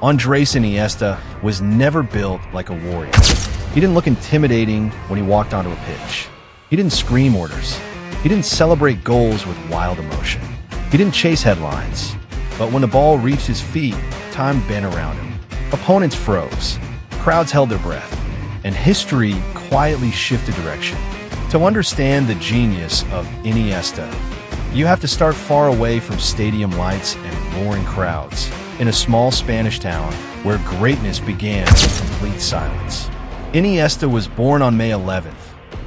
Andrés Iniesta was never built like a warrior. He didn't look intimidating when he walked onto a pitch. He didn't scream orders. He didn't celebrate goals with wild emotion. He didn't chase headlines. But when the ball reached his feet, time bent around him. Opponents froze. Crowds held their breath. And history quietly shifted direction. To understand the genius of Iniesta, you have to start far away from stadium lights and roaring crowds, in a small Spanish town where greatness began in complete silence. Iniesta was born on May 11th,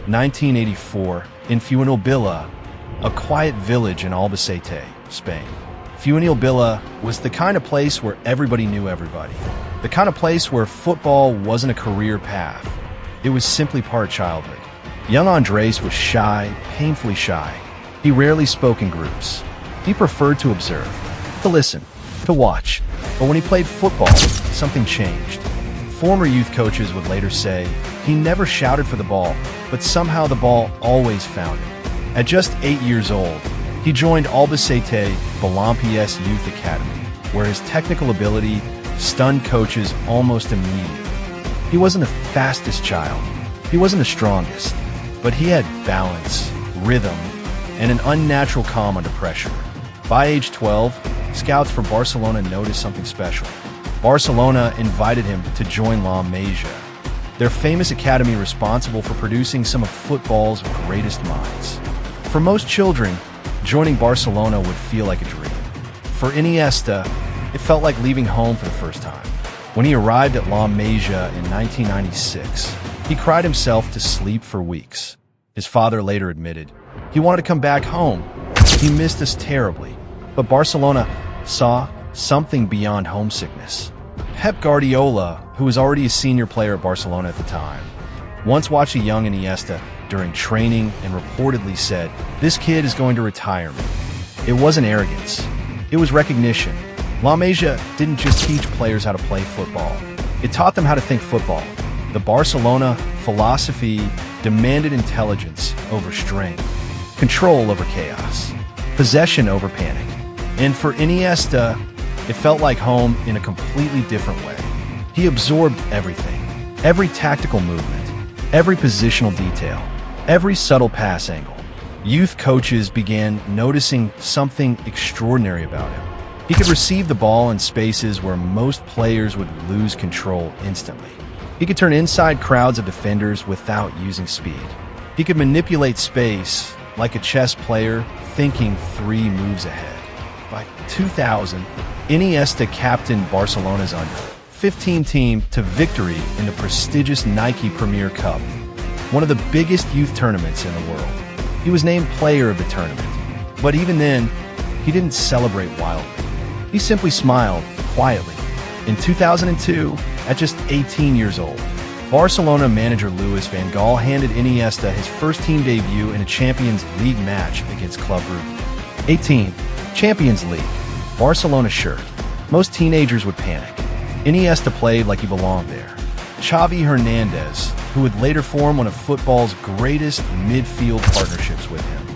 1984, in Fuentealbilla, a quiet village in Albacete, Spain. Fuentealbilla was the kind of place where everybody knew everybody. The kind of place where football wasn't a career path. It was simply part of childhood. Young Andres was shy, painfully shy. He rarely spoke in groups. He preferred to observe, to listen, to watch. But when he played football, something changed. Former youth coaches would later say, he never shouted for the ball, but somehow the ball always found him. At just 8 years old, he joined Albacete Balompiés Youth Academy, where his technical ability stunned coaches almost immediately. He wasn't the fastest child. He wasn't the strongest. But he had balance, rhythm, and an unnatural calm under pressure. By age 12, scouts for Barcelona noticed something special. Barcelona invited him to join La Masia, their famous academy responsible for producing some of football's greatest minds. For most children, joining Barcelona would feel like a dream. For Iniesta, it felt like leaving home for the first time. When he arrived at La Masia in 1996, he cried himself to sleep for weeks. His father later admitted, he wanted to come back home. He missed us terribly. But Barcelona saw something beyond homesickness. Pep Guardiola, who was already a senior player at Barcelona at the time, once watched a young Iniesta during training and reportedly said, "This kid is going to retire me." It wasn't arrogance. It was recognition. La Masia didn't just teach players how to play football. It taught them how to think football. The Barcelona philosophy demanded intelligence over strength, control over chaos, possession over panic. And for Iniesta, it felt like home in a completely different way. He absorbed everything, every tactical movement, every positional detail, every subtle pass angle. Youth coaches began noticing something extraordinary about him. He could receive the ball in spaces where most players would lose control instantly. He could turn inside crowds of defenders without using speed. He could manipulate space like a chess player thinking 3 moves ahead. By 2000, Iniesta captained Barcelona's under-15 team to victory in the prestigious Nike Premier Cup, one of the biggest youth tournaments in the world. He was named player of the tournament, but even then, he didn't celebrate wildly. He simply smiled quietly. In 2002, at just 18 years old, Barcelona manager Louis van Gaal handed Iniesta his first team debut in a Champions League match against Club Brugge. 18. Champions League. Barcelona shirt. Most teenagers would panic. Iniesta played like he belonged there. Xavi Hernandez, who would later form one of football's greatest midfield partnerships with him,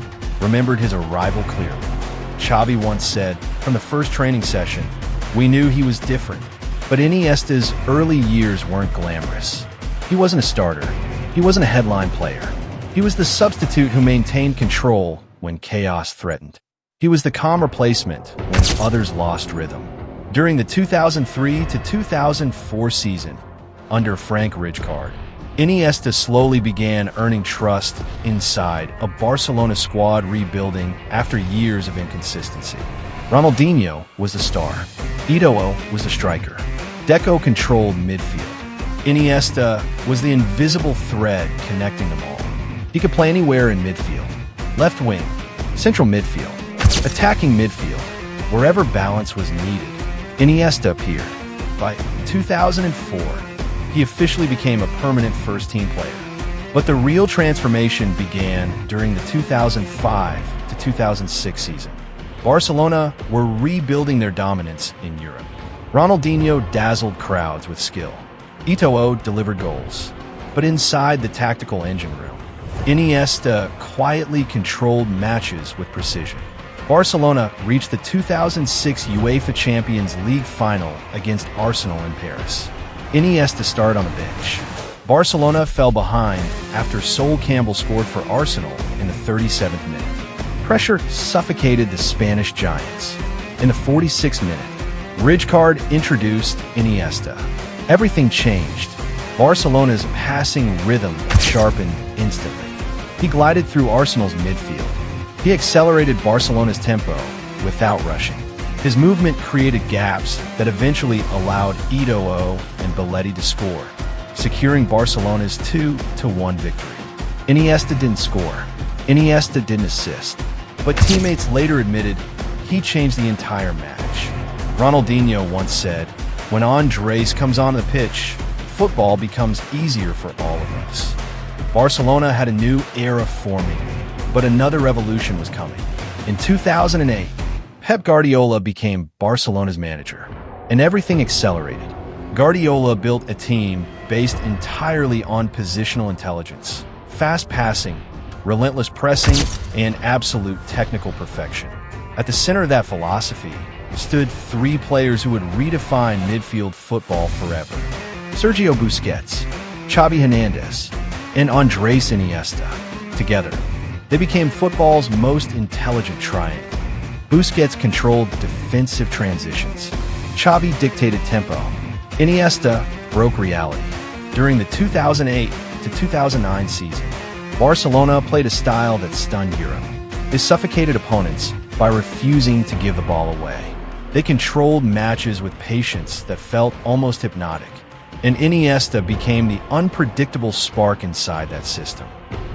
remembered his arrival clearly. Xavi once said, from the first training session, "We knew he was different." But Iniesta's early years weren't glamorous. He wasn't a starter. He wasn't a headline player. He was the substitute who maintained control when chaos threatened. He was the calm replacement when others lost rhythm. During the 2003 to 2004 season, under Frank Rijkaard, Iniesta slowly began earning trust inside a Barcelona squad rebuilding after years of inconsistency. Ronaldinho was the star. Eto'o was the striker. Deco controlled midfield. Iniesta was the invisible thread connecting them all. He could play anywhere in midfield. Left wing, central midfield, attacking midfield, wherever balance was needed. Iniesta appeared. By 2004, he officially became a permanent first-team player. But the real transformation began during the 2005 to 2006 season. Barcelona were rebuilding their dominance in Europe. Ronaldinho dazzled crowds with skill. Eto'o delivered goals. But inside the tactical engine room, Iniesta quietly controlled matches with precision. Barcelona reached the 2006 UEFA Champions League final against Arsenal in Paris. Iniesta started on the bench. Barcelona fell behind after Sol Campbell scored for Arsenal in the 37th minute. Pressure suffocated the Spanish giants. In the 46th minute, Rijkaard introduced Iniesta. Everything changed. Barcelona's passing rhythm sharpened instantly. He glided through Arsenal's midfield. He accelerated Barcelona's tempo without rushing. His movement created gaps that eventually allowed Eto'o and Belletti to score, securing Barcelona's 2-1 victory. Iniesta didn't score. Iniesta didn't assist. But teammates later admitted he changed the entire match. Ronaldinho once said, "When Andrés comes on the pitch, football becomes easier for all of us." Barcelona had a new era forming, but another revolution was coming. In 2008, Pep Guardiola became Barcelona's manager, and everything accelerated. Guardiola built a team based entirely on positional intelligence, fast passing, relentless pressing, and absolute technical perfection. At the center of that philosophy stood three players who would redefine midfield football forever: Sergio Busquets, Xavi Hernandez, and Andrés Iniesta. Together, they became football's most intelligent triangle. Busquets controlled defensive transitions. Xavi dictated tempo. Iniesta broke reality. During the 2008 to 2009 season, Barcelona played a style that stunned Europe. They suffocated opponents by refusing to give the ball away. They controlled matches with patience that felt almost hypnotic. And Iniesta became the unpredictable spark inside that system.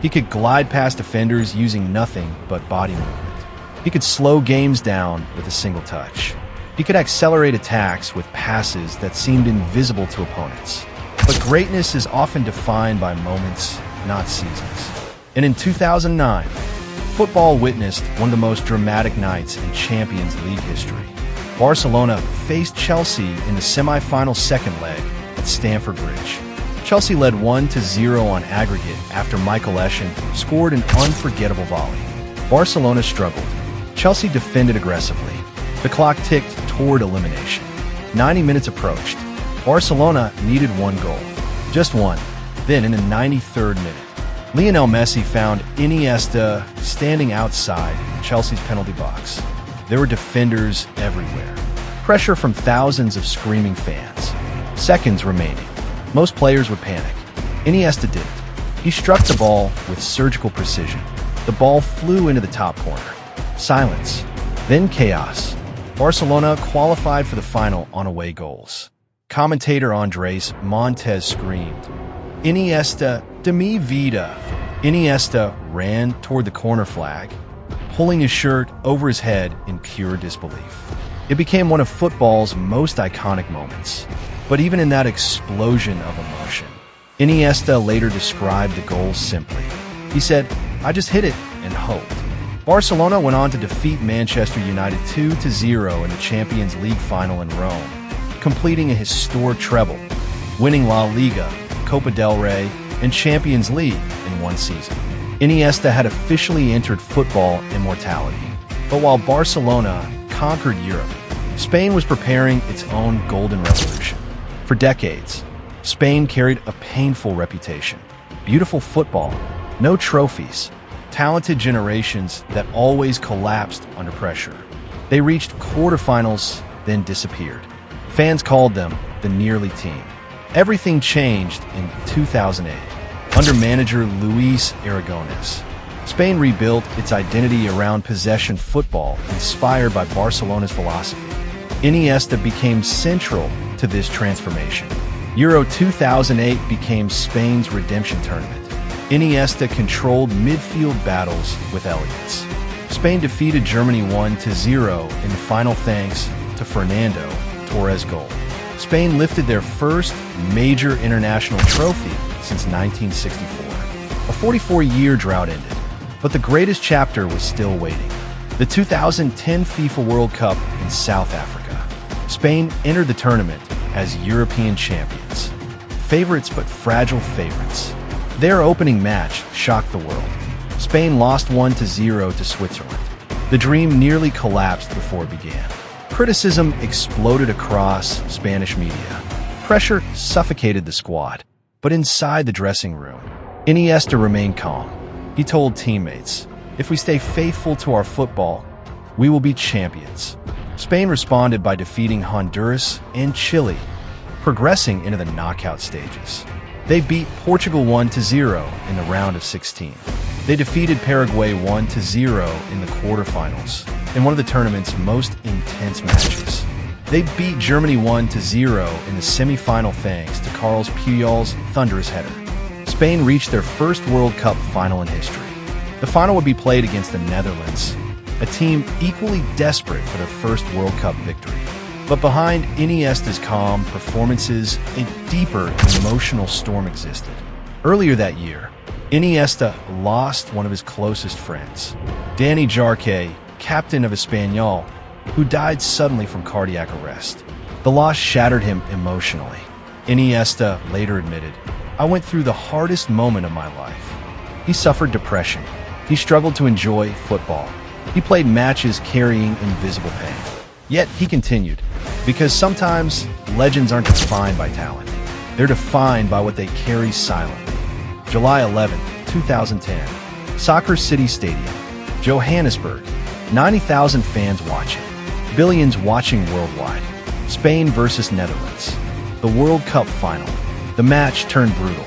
He could glide past defenders using nothing but body movement. He could slow games down with a single touch. He could accelerate attacks with passes that seemed invisible to opponents. But greatness is often defined by moments, not seasons. And in 2009, football witnessed one of the most dramatic nights in Champions League history. Barcelona faced Chelsea in the semi-final second leg at Stamford Bridge. Chelsea led 1-0 on aggregate after Michael Essien scored an unforgettable volley. Barcelona struggled. Chelsea defended aggressively. The clock ticked toward elimination. 90 minutes approached. Barcelona needed one goal. Just one. Then, in the 93rd minute, Lionel Messi found Iniesta standing outside Chelsea's penalty box. There were defenders everywhere. Pressure from thousands of screaming fans. Seconds remaining. Most players would panic. Iniesta didn't. He struck the ball with surgical precision. The ball flew into the top corner. Silence. Then chaos. Barcelona qualified for the final on away goals. Commentator Andrés Montez screamed, "Iniesta, de mi vida." Iniesta ran toward the corner flag, pulling his shirt over his head in pure disbelief. It became one of football's most iconic moments. But even in that explosion of emotion, Iniesta later described the goal simply. He said, "I just hit it and hoped." Barcelona went on to defeat Manchester United 2-0 in the Champions League final in Rome, completing a historic treble, winning La Liga, Copa del Rey, and Champions League in one season. Iniesta had officially entered football immortality. But while Barcelona conquered Europe, Spain was preparing its own golden revolution. For decades, Spain carried a painful reputation. Beautiful football, no trophies, talented generations that always collapsed under pressure. They reached quarterfinals, then disappeared. Fans called them the nearly team. Everything changed in 2008 under manager Luis Aragonés. Spain rebuilt its identity around possession football inspired by Barcelona's philosophy. Iniesta became central to this transformation. Euro 2008 became Spain's redemption tournament. Iniesta controlled midfield battles with elegance. Spain defeated Germany 1-0 in the final thanks to Fernando Torres' goal. Spain lifted their first major international trophy since 1964. A 44-year drought ended, but the greatest chapter was still waiting. The 2010 FIFA World Cup in South Africa. Spain entered the tournament as European champions. Favorites but fragile favorites. Their opening match shocked the world. Spain lost 1-0 to Switzerland. The dream nearly collapsed before it began. Criticism exploded across Spanish media. Pressure suffocated the squad. But inside the dressing room, Iniesta remained calm. He told teammates, "If we stay faithful to our football, we will be champions." Spain responded by defeating Honduras and Chile, progressing into the knockout stages. They beat Portugal 1-0 in the round of 16. They defeated Paraguay 1-0 in the quarterfinals, in one of the tournament's most intense matches. They beat Germany 1-0 in the semi-final thanks to Carles Puyol's thunderous header. Spain reached their first World Cup final in history. The final would be played against the Netherlands, a team equally desperate for their first World Cup victory. But behind Iniesta's calm performances, a deeper emotional storm existed. Earlier that year, Iniesta lost one of his closest friends, Dani Jarque, captain of Espanyol, who died suddenly from cardiac arrest. The loss shattered him emotionally. Iniesta later admitted, "I went through the hardest moment of my life." He suffered depression. He struggled to enjoy football. He played matches carrying invisible pain. Yet he continued, because sometimes legends aren't defined by talent. They're defined by what they carry silently. July 11, 2010, Soccer City Stadium, Johannesburg, 90,000 fans watching, billions watching worldwide. Spain versus Netherlands, the World Cup final. The match turned brutal.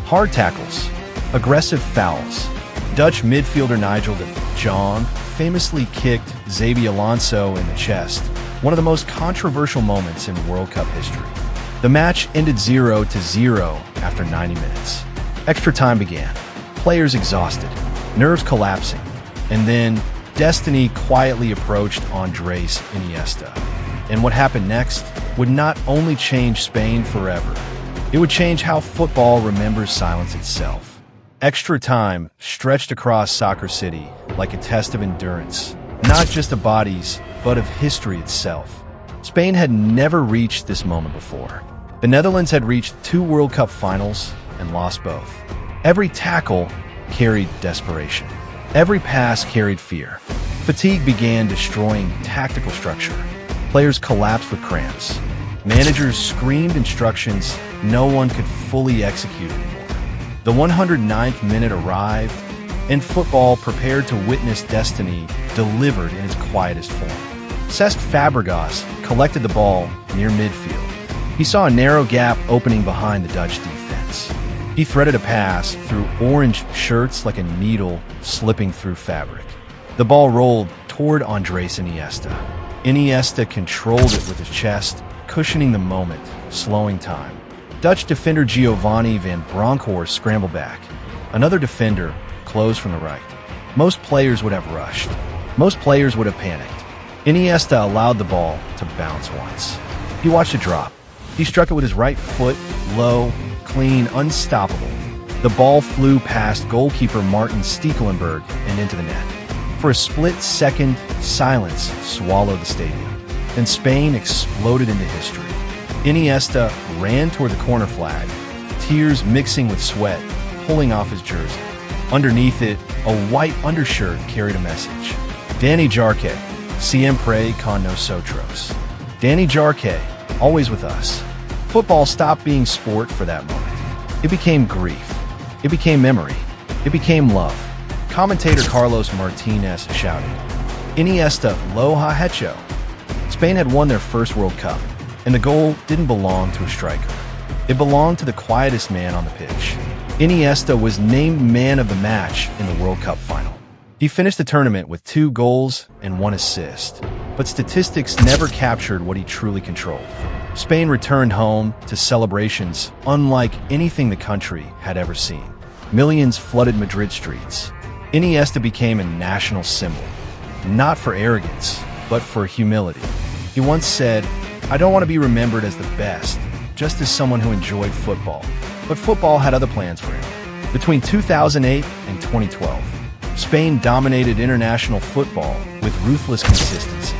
Hard tackles, aggressive fouls. Dutch midfielder Nigel de Jong famously kicked Xabi Alonso in the chest, one of the most controversial moments in World Cup history. The match ended 0-0 after 90 minutes. Extra time began. Players exhausted, nerves collapsing, and then destiny quietly approached Andrés Iniesta. And what happened next would not only change Spain forever, it would change how football remembers silence itself. Extra time stretched across Soccer City like a test of endurance, not just of bodies, but of history itself. Spain had never reached this moment before. The Netherlands had reached 2 World Cup finals and lost both. Every tackle carried desperation. Every pass carried fear. Fatigue began destroying tactical structure. Players collapsed with cramps. Managers screamed instructions no one could fully execute anymore. The 109th minute arrived, and football, prepared to witness destiny, delivered in its quietest form. Cesc Fabregas collected the ball near midfield. He saw a narrow gap opening behind the Dutch defense. He threaded a pass through orange shirts like a needle slipping through fabric. The ball rolled toward Andrés Iniesta. Iniesta controlled it with his chest, cushioning the moment, slowing time. Dutch defender Giovanni van Bronckhorst scrambled back. Another defender closed from the right. Most players would have rushed. Most players would have panicked. Iniesta allowed the ball to bounce once. He watched it drop. He struck it with his right foot, low, clean, unstoppable. The ball flew past goalkeeper Martin Stekelenburg and into the net. For a split second, silence swallowed the stadium. Then Spain exploded into history. Iniesta ran toward the corner flag, tears mixing with sweat, pulling off his jersey. Underneath it, a white undershirt carried a message. Dani Jarque, siempre con nosotros. Dani Jarque, always with us. Football stopped being sport for that moment. It became grief. It became memory. It became love. Commentator Carlos Martinez shouted, "Iniesta lo ha hecho." Spain had won their first World Cup, and the goal didn't belong to a striker. It belonged to the quietest man on the pitch. Iniesta was named man of the match in the World Cup final. He finished the tournament with 2 goals and 1 assist, but statistics never captured what he truly controlled. Spain returned home to celebrations unlike anything the country had ever seen. Millions flooded Madrid streets. Iniesta became a national symbol, not for arrogance, but for humility. He once said, "I don't want to be remembered as the best, just as someone who enjoyed football." But football had other plans for him. Between 2008 and 2012, Spain dominated international football with ruthless consistency.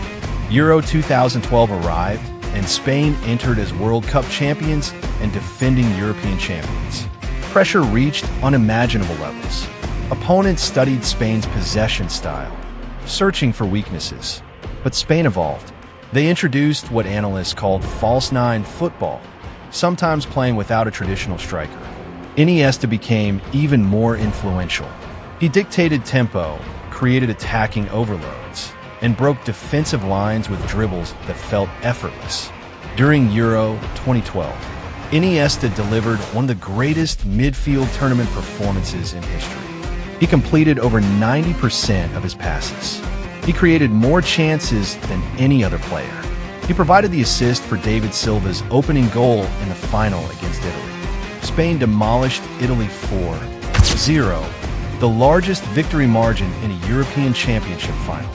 Euro 2012 arrived, and Spain entered as World Cup champions and defending European champions. Pressure reached unimaginable levels. Opponents studied Spain's possession style, searching for weaknesses. But Spain evolved. They introduced what analysts called false nine football, sometimes playing without a traditional striker. Iniesta became even more influential. He dictated tempo, created attacking overloads, and broke defensive lines with dribbles that felt effortless. During Euro 2012, Iniesta delivered one of the greatest midfield tournament performances in history. He completed over 90% of his passes. He created more chances than any other player. He provided the assist for David Silva's opening goal in the final against Italy. Spain demolished Italy 4-0, the largest victory margin in a European Championship final.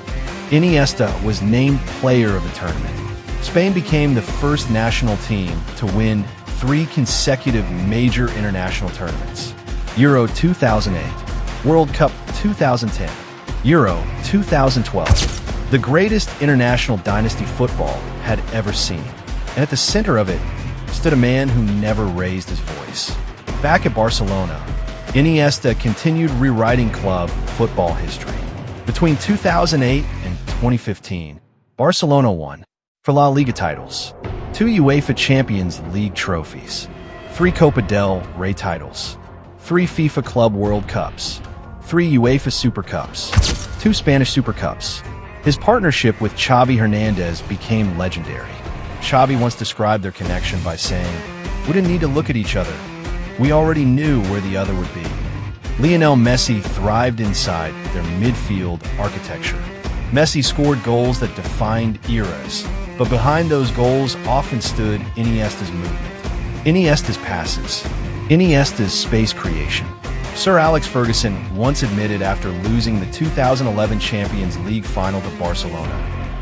Iniesta was named player of the tournament. Spain became the first national team to win 3 consecutive major international tournaments: Euro 2008, World Cup 2010, Euro 2012. The greatest international dynasty football had ever seen. And at the center of it stood a man who never raised his voice. Back at Barcelona, Iniesta continued rewriting club football history. Between 2008 and 2015, Barcelona won 4 La Liga titles, 2 UEFA Champions League trophies, 3 Copa del Rey titles, 3 FIFA Club World Cups, 3 UEFA Super Cups, 2 Spanish Super Cups. His partnership with Xavi Hernandez became legendary. Xavi once described their connection by saying, "We didn't need to look at each other. We already knew where the other would be." Lionel Messi thrived inside their midfield architecture. Messi scored goals that defined eras, but behind those goals often stood Iniesta's movement, Iniesta's passes, Iniesta's space creation. Sir Alex Ferguson once admitted after losing the 2011 Champions League final to Barcelona,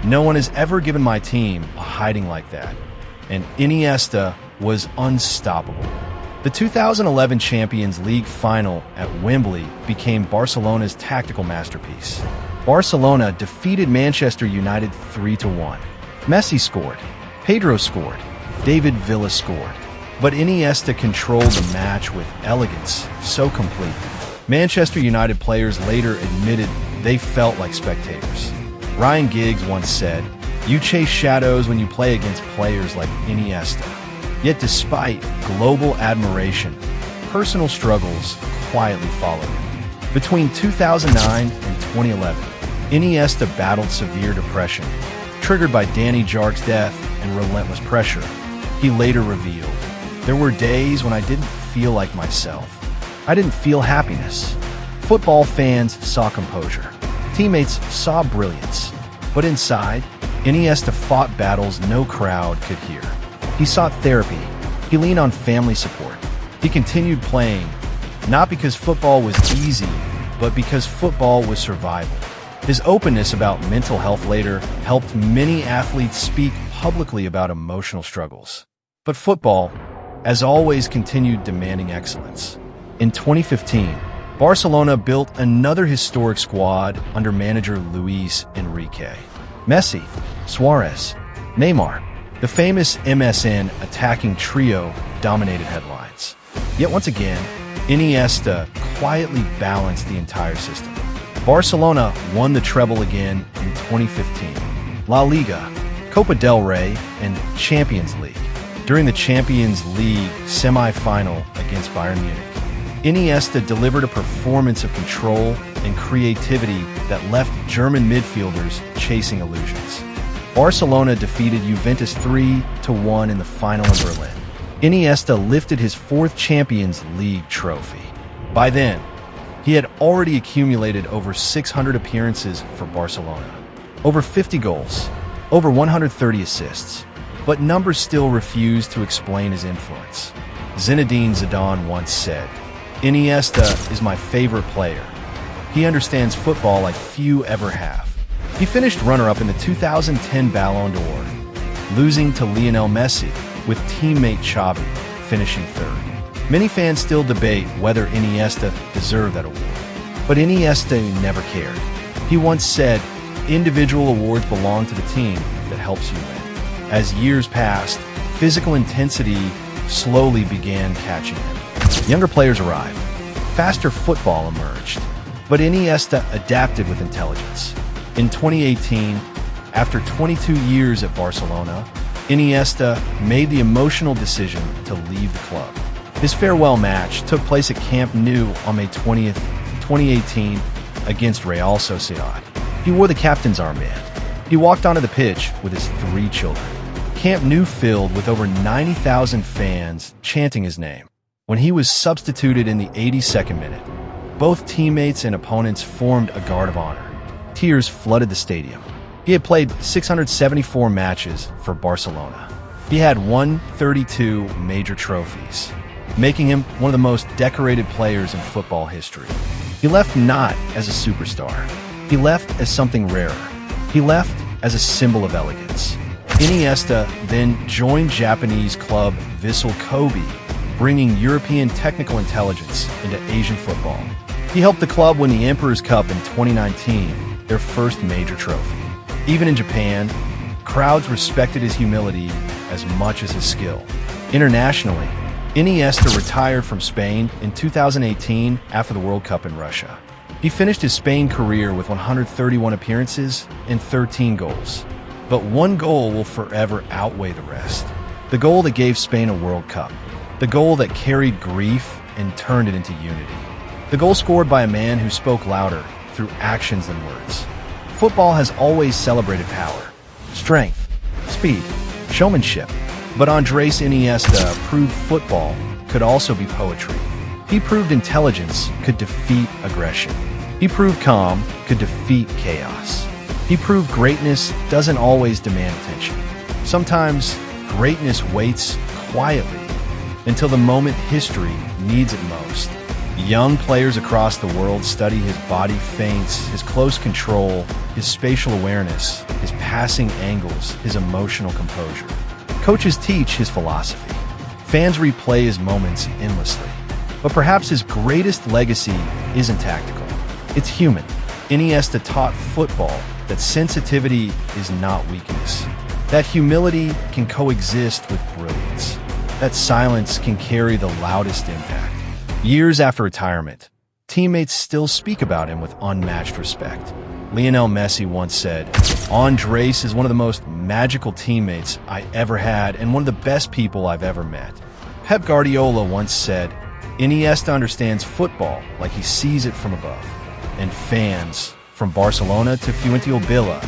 "No one has ever given my team a hiding like that." And Iniesta was unstoppable. The 2011 Champions League final at Wembley became Barcelona's tactical masterpiece. Barcelona defeated Manchester United 3-1. Messi scored, Pedro scored, David Villa scored. But Iniesta controlled the match with elegance, so complete. Manchester United players later admitted they felt like spectators. Ryan Giggs once said, "You chase shadows when you play against players like Iniesta." Yet despite global admiration, personal struggles quietly followed him. Between 2009 and 2011, Iniesta battled severe depression, triggered by Danny Jark's death and relentless pressure. He later revealed, "There were days when I didn't feel like myself. I didn't feel happiness." Football fans saw composure. Teammates saw brilliance. But inside, Iniesta fought battles no crowd could hear. He sought therapy. He leaned on family support. He continued playing, not because football was easy, but because football was survival. His openness about mental health later helped many athletes speak publicly about emotional struggles. But football, as always, continued demanding excellence. In 2015, Barcelona built another historic squad under manager Luis Enrique. Messi, Suarez, Neymar, the famous MSN attacking trio dominated headlines. Yet once again, Iniesta quietly balanced the entire system. Barcelona won the treble again in 2015, La Liga, Copa del Rey, and Champions League. During the Champions League semi-final against Bayern Munich, Iniesta delivered a performance of control and creativity that left German midfielders chasing illusions. Barcelona defeated Juventus 3-1 in the final in Berlin. Iniesta lifted his 4th Champions League trophy. By then, he had already accumulated over 600 appearances for Barcelona, over 50 goals, over 130 assists. But numbers still refuse to explain his influence. Zinedine Zidane once said, "Iniesta is my favorite player. He understands football like few ever have." He finished runner-up in the 2010 Ballon d'Or, losing to Lionel Messi, with teammate Xavi finishing 3rd. Many fans still debate whether Iniesta deserved that award. But Iniesta never cared. He once said, "Individual awards belong to the team that helps you win." As years passed, physical intensity slowly began catching him. Younger players arrived. Faster football emerged. But Iniesta adapted with intelligence. In 2018, after 22 years at Barcelona, Iniesta made the emotional decision to leave the club. His farewell match took place at Camp Nou on May 20th, 2018 against Real Sociedad. He wore the captain's armband. He walked onto the pitch with his 3 children. Camp Nou filled with over 90,000 fans chanting his name. When he was substituted in the 82nd minute, both teammates and opponents formed a guard of honor. Tears flooded the stadium. He had played 674 matches for Barcelona. He had won 32 major trophies, making him one of the most decorated players in football history. He left not as a superstar. He left as something rarer. He left as a symbol of elegance. Iniesta then joined Japanese club Vissel Kobe, bringing European technical intelligence into Asian football. He helped the club win the Emperor's Cup in 2019, their first major trophy. Even in Japan, crowds respected his humility as much as his skill. Internationally, Iniesta retired from Spain in 2018 after the World Cup in Russia. He finished his Spain career with 131 appearances and 13 goals. But one goal will forever outweigh the rest. The goal that gave Spain a World Cup. The goal that carried grief and turned it into unity. The goal scored by a man who spoke louder through actions than words. Football has always celebrated power, strength, speed, showmanship. But Andrés Iniesta proved football could also be poetry. He proved intelligence could defeat aggression. He proved calm could defeat chaos. He proved greatness doesn't always demand attention. Sometimes greatness waits quietly until the moment history needs it most. Young players across the world study his body feints, his close control, his spatial awareness, his passing angles, his emotional composure. Coaches teach his philosophy. Fans replay his moments endlessly. But perhaps his greatest legacy isn't tactical. It's human. Iniesta taught football that sensitivity is not weakness. That humility can coexist with brilliance. That silence can carry the loudest impact. Years after retirement, teammates still speak about him with unmatched respect. Lionel Messi once said, "Andrés is one of the most magical teammates I ever had and one of the best people I've ever met." Pep Guardiola once said, "Iniesta understands football like he sees it from above." And fans, from Barcelona to Fuentealbilla,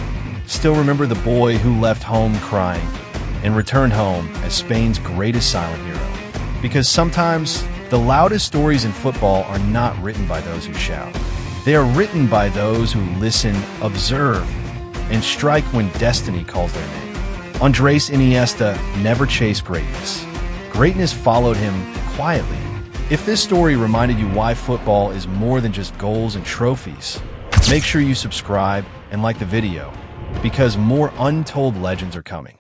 still remember the boy who left home crying and returned home as Spain's greatest silent hero. Because sometimes the loudest stories in football are not written by those who shout. They are written by those who listen, observe, and strike when destiny calls their name. Andrés Iniesta never chased greatness. Greatness followed him quietly. If this story reminded you why football is more than just goals and trophies, make sure you subscribe and like the video, because more untold legends are coming.